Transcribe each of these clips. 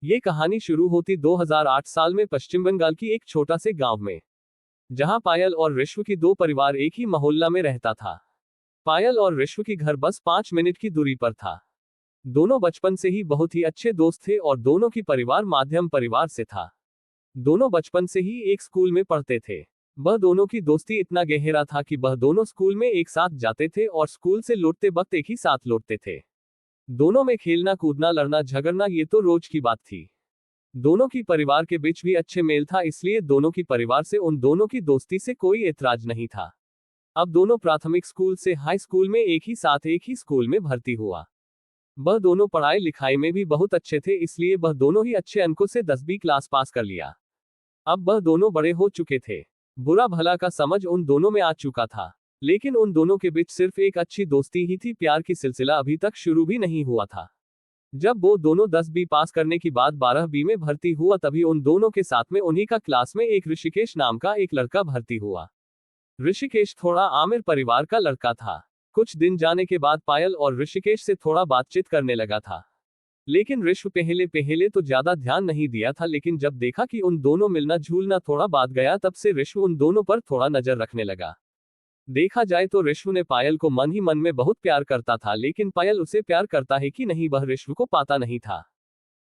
ये कहानी शुरू होती 2008 साल में पश्चिम बंगाल की एक छोटा से गांव में, जहां पायल और ऋषु की दो परिवार एक ही मोहल्ला में रहता था। पायल और ऋषु की घर बस 5 मिनट की दूरी पर था। दोनों बचपन से ही बहुत ही अच्छे दोस्त थे और दोनों की परिवार माध्यम परिवार से था। दोनों बचपन से ही एक स्कूल में पढ़ते थे। वह दोनों की दोस्ती इतना गहरा था कि वह दोनों स्कूल में एक साथ जाते थे और स्कूल से लौटते वक्त एक ही साथ लौटते थे। दोनों में खेलना कूदना लड़ना झगड़ना ये तो रोज की बात थी। दोनों की परिवार के बीच भी अच्छे मेल था, इसलिए दोनों की परिवार से उन दोनों की दोस्ती से कोई ऐतराज नहीं था। अब दोनों प्राथमिक स्कूल से हाई स्कूल में एक ही साथ एक ही स्कूल में भर्ती हुआ। वह दोनों पढ़ाई लिखाई में भी बहुत अच्छे थे, इसलिए वह दोनों ही अच्छे अंकों से 10वीं क्लास पास कर लिया। अब वह दोनों बड़े हो चुके थे। बुरा भला का समझ उन दोनों में आ चुका था, लेकिन उन दोनों के बीच सिर्फ एक अच्छी दोस्ती ही थी। प्यार की सिलसिला अभी तक शुरू भी नहीं हुआ था। जब वो दोनों 10वीं पास करने के बाद 12वीं में भर्ती हुआ, तभी उन दोनों के साथ में उन्हीं का क्लास में एक ऋषिकेश नाम का एक लड़का भर्ती हुआ। ऋषिकेश थोड़ा आमिर परिवार का लड़का था। कुछ दिन जाने के बाद पायल और ऋषिकेश से थोड़ा बातचीत करने लगा था, लेकिन ऋषु पहले पहले तो ज्यादा ध्यान नहीं दिया था, लेकिन जब देखा कि उन दोनों मिलना झूलना थोड़ा बाद गया, तब से ऋषु उन दोनों पर थोड़ा नजर रखने लगा। देखा जाए तो ऋषु ने पायल को मन ही मन में बहुत प्यार करता था, लेकिन पायल उसे प्यार करता है कि नहीं वह ऋषु को पता नहीं था।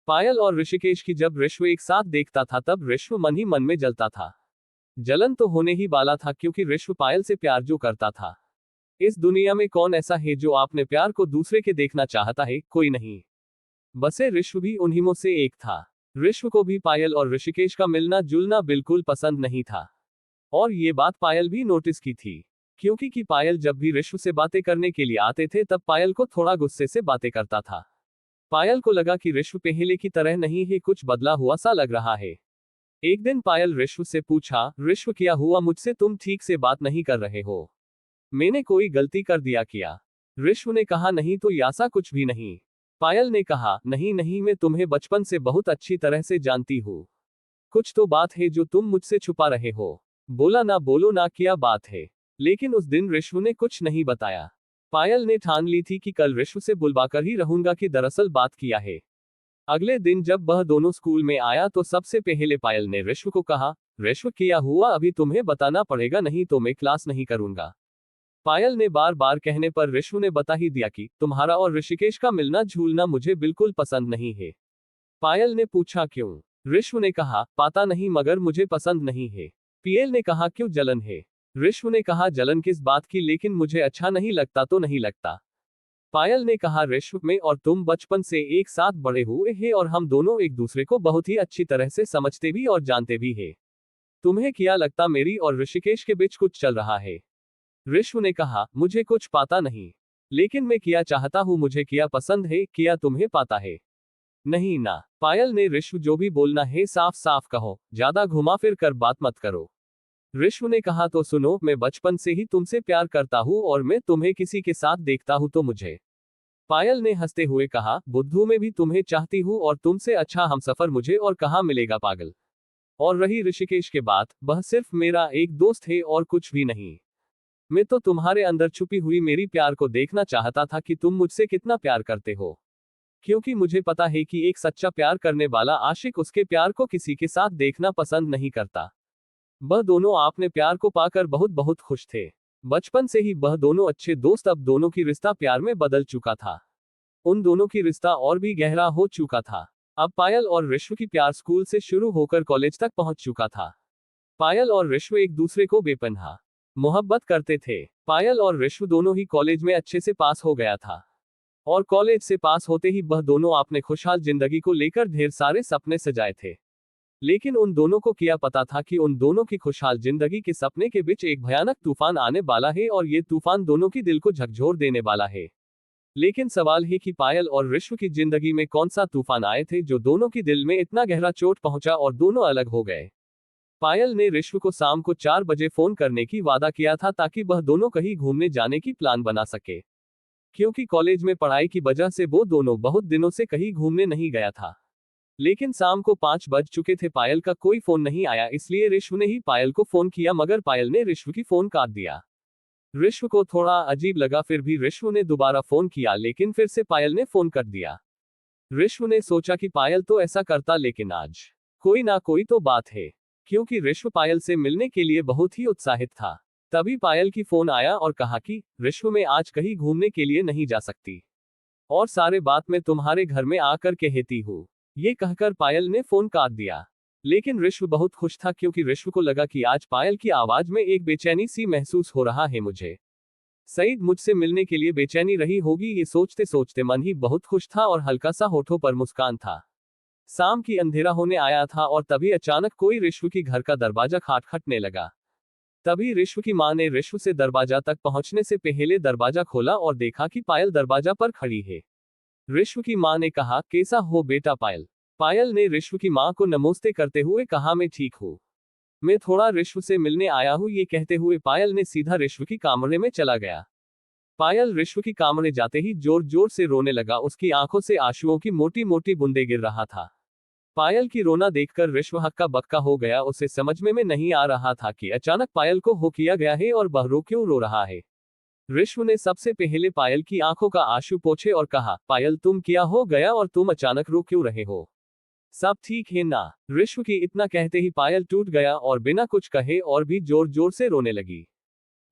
पायल और ऋषिकेश की जब ऋषु एक साथ देखता था तब ऋषु मन ही मन में जलता था। जलन तो होने ही वाला था, क्योंकि ऋषु पायल से प्यार जो करता था। इस दुनिया में कौन ऐसा है जो अपने प्यार को दूसरे के देखना चाहता है? कोई नहीं। बसे ऋषु भी उन्हीं में से एक था। ऋषु को भी पायल और ऋषिकेश का मिलना जुलना बिल्कुल पसंद नहीं था, और ये बात पायल भी नोटिस की थी, क्योंकि पायल जब भी ऋषु से बातें करने के लिए आते थे तब पायल को थोड़ा गुस्से से बातें करता था। पायल को लगा कि ऋषु पहले की तरह नहीं है, कुछ बदला हुआ सा लग रहा है। एक दिन पायल ऋषु से पूछा, ऋषु क्या हुआ, मुझसे तुम ठीक से बात नहीं कर रहे हो? मैंने कोई गलती कर दिया क्या? ऋषु ने कहा, नहीं तो ऐसा कुछ भी नहीं। पायल ने कहा, नहीं नहीं, मैं तुम्हें बचपन से बहुत अच्छी तरह से जानती हूँ। कुछ तो बात है जो तुम मुझसे छुपा रहे हो। बोला ना बोलो ना, क्या बात है? लेकिन उस दिन ऋषु ने कुछ नहीं बताया। पायल ने ठान ली थी कि कल ऋषु से बुलवाकर ही रहूंगा कि दरअसल बात किया है। अगले दिन जब वह दोनों स्कूल में आया तो सबसे पहले पायल ने ऋषु को कहा, ऋषु क्या हुआ, अभी तुम्हें बताना पड़ेगा, नहीं तो मैं क्लास नहीं करूंगा। पायल ने बार बार कहने पर ऋषु ने बता ही दिया कि तुम्हारा और ऋषिकेश का मिलना झूलना मुझे बिल्कुल पसंद नहीं है। पायल ने पूछा, क्यों? ऋषु ने कहा, पता नहीं, मगर मुझे पसंद नहीं है। पायल ने कहा, क्यों, जलन है? ऋषु ने कहा, जलन किस बात की, लेकिन मुझे अच्छा नहीं लगता तो नहीं लगता। पायल ने कहा, ऋषु, मैं और तुम बचपन से एक साथ बड़े हुए हैं और हम दोनों एक दूसरे को बहुत ही अच्छी तरह से समझते भी और जानते भी हैं। तुम्हें क्या लगता मेरी और ऋषिकेश के बीच कुछ चल रहा है? ऋषु ने कहा, मुझे कुछ पता नहीं, लेकिन मैं क्या चाहता हूँ, मुझे क्या पसंद है, क्या तुम्हें पता है? नहीं ना। पायल ने, ऋषु जो भी बोलना है साफ साफ कहो, ज्यादा घुमा फिर कर बात मत करो। ऋषु ने कहा, तो सुनो, मैं बचपन से ही तुमसे प्यार करता हूँ और मैं तुम्हें किसी के साथ देखता हूँ तो मुझे। पायल ने हंसते हुए कहा, बुद्धू में भी तुम्हें चाहती हूँ और तुमसे अच्छा हमसफर मुझे और कहाँ मिलेगा, पागल। और रही ऋषिकेश के बात, वह सिर्फ मेरा एक दोस्त है और कुछ भी नहीं। मैं तो तुम्हारे अंदर छुपी हुई मेरी प्यार को देखना चाहता था कि तुम मुझसे कितना प्यार करते हो, क्योंकि मुझे पता है कि एक सच्चा प्यार करने वाला आशिक उसके प्यार को किसी के साथ देखना पसंद नहीं करता। वह दोनों आपने प्यार को पाकर बहुत बहुत खुश थे। बचपन से ही वह दोनों अच्छे दोस्त। अब दोनों की रिश्ता प्यार में बदल चुका था। उन दोनों की रिश्ता और भी गहरा हो चुका था। अब पायल और ऋषु की प्यार स्कूल से शुरू होकर कॉलेज तक पहुंच चुका था। पायल और ऋषु एक दूसरे को बेपनाह मोहब्बत करते थे। पायल और ऋषु दोनों ही कॉलेज में अच्छे से पास हो गया था, और कॉलेज से पास होते ही वह दोनों अपने खुशहाल जिंदगी को लेकर ढेर सारे सपने सजाए थे। लेकिन उन दोनों को क्या पता था कि उन दोनों की खुशहाल जिंदगी के सपने के बीच एक भयानक तूफान आने वाला है, और ये तूफान दोनों की दिल को झकझोर देने वाला है। लेकिन सवाल है कि पायल और ऋषु की जिंदगी में कौन सा तूफान आए थे जो दोनों की दिल में इतना गहरा चोट पहुंचा और दोनों अलग हो गए। पायल ने ऋषु को शाम को 4 बजे फोन करने की वादा किया था, ताकि वह दोनों कहीं घूमने जाने की प्लान बना सके, क्योंकि कॉलेज में पढ़ाई की वजह से वो दोनों बहुत दिनों से कहीं घूमने नहीं गया था। लेकिन शाम को 5 बज चुके थे, पायल का कोई फोन नहीं आया, इसलिए ऋषु ने ही पायल को फोन किया, मगर पायल ने ऋषु की फोन काट दिया। ऋषु को थोड़ा अजीब लगा, फिर भी ऋषु ने दोबारा फोन किया, लेकिन फिर से पायल ने फोन कर दिया। ऋष्व ने सोचा कि पायल तो ऐसा करता, लेकिन आज कोई ना कोई तो बात है, क्योंकि ऋष्व पायल से मिलने के लिए बहुत ही उत्साहित था। तभी पायल की फोन आया और कहा कि ऋष्व मैं आज कहीं घूमने के लिए नहीं जा सकती, और सारे बात मैं तुम्हारे घर में आकर कहती हूँ। ये कहकर पायल ने फोन काट दिया। लेकिन ऋष्व बहुत खुश था, क्योंकि ऋष्व को लगा कि आज पायल की आवाज में एक बेचैनी सी महसूस हो रहा है। मुझे सईद मुझसे मिलने के लिए बेचैनी रही होगी, ये सोचते सोचते मन ही बहुत खुश था और हल्का सा होठों पर मुस्कान था। शाम की अंधेरा होने आया था और तभी अचानक कोई ऋष्व की घर का दरवाजा खटखटाने लगा। तभी ऋष्व की मां ने ऋष्व से दरवाजा तक पहुंचने से पहले दरवाजा खोला और देखा कि पायल दरवाजा पर खड़ी है। ऋष्व की मां ने कहा, कैसा हो बेटा पायल? पायल ने ऋष्व की मां को नमस्ते करते हुए कहा, मैं ठीक हूँ, मैं थोड़ा ऋष्व से मिलने आया हूँ। ये कहते हुए पायल ने सीधा ऋष्व की कमरे में चला गया। पायल ऋष्व की कमरे जाते ही जोर जोर से रोने लगा। उसकी आंखों से आंसुओं की मोटी मोटी बूंदें गिर रहा था। पायल की रोना देखकर ऋष्व हक्का बक्का हो गया। उसे समझ में नहीं आ रहा था कि अचानक पायल को हो किया गया है और वह क्यों रो रहा है। ऋष्व ने सबसे पहले पायल की आंखों का आंसू पोंछे और कहा, पायल तुम क्या हो गया और तुम अचानक रो क्यों रहे हो? सब ठीक है ना? ऋष्व की इतना कहते ही पायल टूट गया और बिना कुछ कहे और भी जोर जोर से रोने लगी।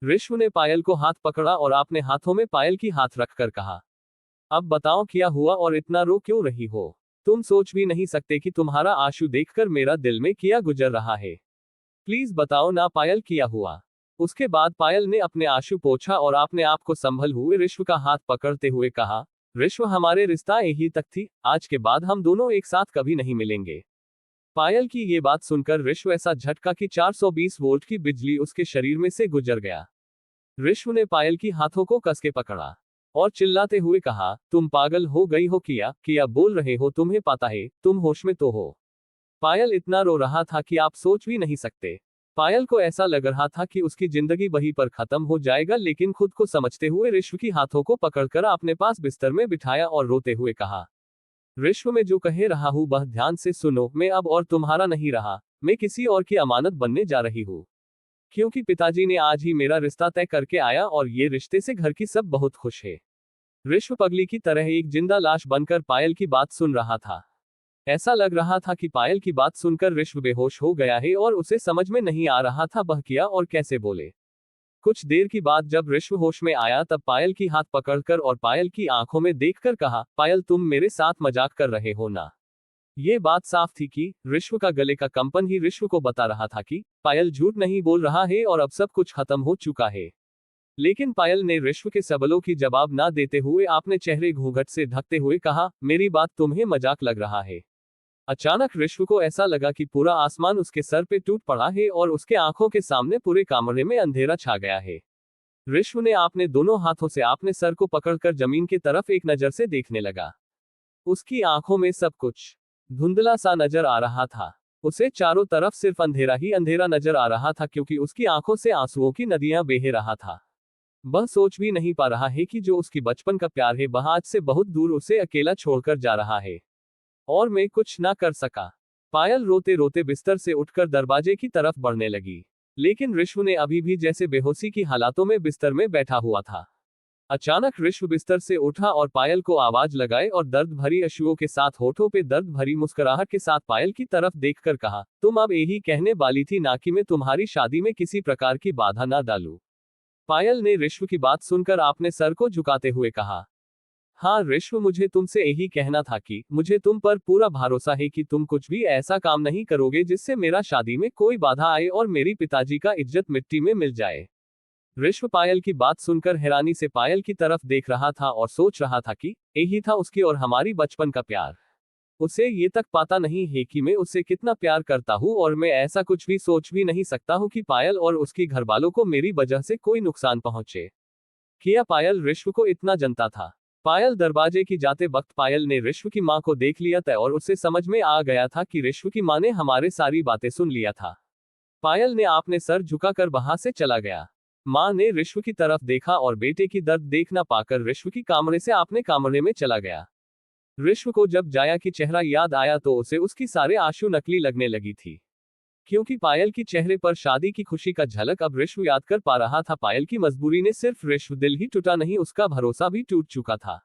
ऋष्व ने पायल को हाथ पकड़ा और अपने हाथों में पायल की हाथ रखकर कहा, अब बताओ क्या हुआ और इतना रो क्यों रही हो? तुम सोच भी नहीं सकते कि तुम्हारा आंसू देखकर मेरा दिल में क्या गुजर रहा है। प्लीज बताओ ना पायल, क्या हुआ? उसके बाद पायल ने अपने आंसू पोंछा और अपने आप को संभल हुए ऋष्व का हाथ पकड़ते हुए कहा, ऋष्व हमारे रिश्ता यही तक थी, आज के बाद हम दोनों एक साथ कभी नहीं मिलेंगे। पायल की ये बात सुनकर ऋष्व ऐसा झटका कि 420 वोल्ट की बिजली उसके शरीर में से गुजर गया। ऋष्व ने पायल की हाथों को कस के पकड़ा और चिल्लाते हुए कहा, तुम पागल हो गई हो क्या बोल रहे हो? तुम्हें पता है तुम होश में तो हो? पायल इतना रो रहा था कि आप सोच भी नहीं सकते। पायल को ऐसा लग रहा था कि उसकी जिंदगी वहीं पर खत्म हो जाएगा, लेकिन खुद को समझते हुए ऋष्व की हाथों को पकड़कर अपने पास बिस्तर में बिठाया और रोते हुए कहा, ऋष्व मैं जो कह रहा हूँ वह ध्यान से सुनो, मैं अब और तुम्हारा नहीं रहा, मैं किसी और की अमानत बनने जा रही हूँ। क्योंकि पिताजी ने आज ही मेरा रिश्ता तय करके आया और ये रिश्ते से घर की सब बहुत खुश है। ऋष्व पगली की तरह एक जिंदा लाश बनकर पायल की बात सुन रहा था। ऐसा लग रहा था कि पायल की बात सुनकर ऋष्व बेहोश हो गया है और उसे समझ में नहीं आ रहा था वह क्या और कैसे बोले। कुछ देर की बाद जब ऋष्व होश में आया तब पायल की हाथ पकड़कर और पायल की आंखों में देखकर कहा, पायल तुम मेरे साथ मजाक कर रहे हो ना? ये बात साफ थी कि ऋष्व का गले का कंपन ही ऋष्व को बता रहा था कि पायल झूठ नहीं बोल रहा है और अब सब कुछ खत्म हो चुका है। लेकिन पायल ने ऋष्व के सवालों की जवाब ना देते हुए अपने चेहरे घूंघट से ढकते हुए कहा, मेरी बात तुम्हें मजाक लग रहा है? अचानक ऋष्व को ऐसा लगा कि पूरा आसमान उसके सर पे टूट पड़ा है और उसके आंखों के सामने पूरे कमरे में अंधेरा छा गया है। ऋष्व ने अपने दोनों हाथों से अपने सर को पकड़कर जमीन की तरफ एक नजर से देखने लगा। उसकी आंखों में सब कुछ धुंधला सा नजर आ रहा था। उसे चारों तरफ सिर्फ अंधेरा ही अंधेरा नजर आ रहा था, क्योंकि उसकी आंखों से आंसुओं की नदियां बह रहा था। वह सोच भी नहीं पा रहा है कि जो उसकी बचपन का प्यार है वह आज से बहुत दूर उसे अकेला छोड़कर जा रहा है, और मैं कुछ ना कर सका। पायल रोते रोते बिस्तर से उठकर दरवाजे की तरफ बढ़ने लगी, लेकिन ऋष्व ने अभी भी जैसे बेहोशी की हालातों में बिस्तर में बैठा हुआ था। अचानक ऋष्व बिस्तर से उठा और पायल को आवाज लगाए और दर्द भरी आंसुओं के साथ होठों पे दर्द भरी मुस्कुराहट के साथ पायल की तरफ देखकर कहा, तुम अब यही कहने वाली थी ना कि मैं तुम्हारी शादी में किसी प्रकार की बाधा ना डालूं? पायल ने ऋष्व की बात सुनकर अपने सर को झुकाते हुए कहा, हाँ ऋष्व, मुझे तुमसे यही कहना था कि मुझे तुम पर पूरा भरोसा है कि तुम कुछ भी ऐसा काम नहीं करोगे जिससे मेरा शादी में कोई बाधा आए और मेरी पिताजी का इज्जत मिट्टी में मिल जाए। ऋष्व पायल की बात सुनकर हैरानी से पायल की तरफ देख रहा था और सोच रहा था कि यही था उसकी और हमारी बचपन का प्यार। उसे ये तक पता नहीं है कि मैं उससे कितना प्यार करता हूँ, और मैं ऐसा कुछ भी सोच भी नहीं सकता हूँ कि पायल और उसकी घरवालों को मेरी वजह से कोई नुकसान पहुंचे। क्या पायल ऋष्व को इतना जनता था? पायल दरवाजे की जाते वक्त पायल ने ऋष्व की मां को देख लिया था और उसे समझ में आ गया था कि ऋष्व की मां ने हमारे सारी बातें सुन लिया था। पायल ने अपने सर झुकाकर वहां से चला गया। मां ने ऋष्व की तरफ देखा और बेटे की दर्द देख ना पाकर ऋष्व की कमरे से अपने कमरे में चला गया। ऋष्व को जब जाया की चेहरा याद आया तो उसे उसकी सारे आंसू नकली लगने लगी थी, क्योंकि पायल की चेहरे पर शादी की खुशी का झलक अब ऋष्व याद कर पा रहा था। पायल की मजबूरी ने सिर्फ ऋष्व दिल ही टूटा नहीं, उसका भरोसा भी टूट चुका था।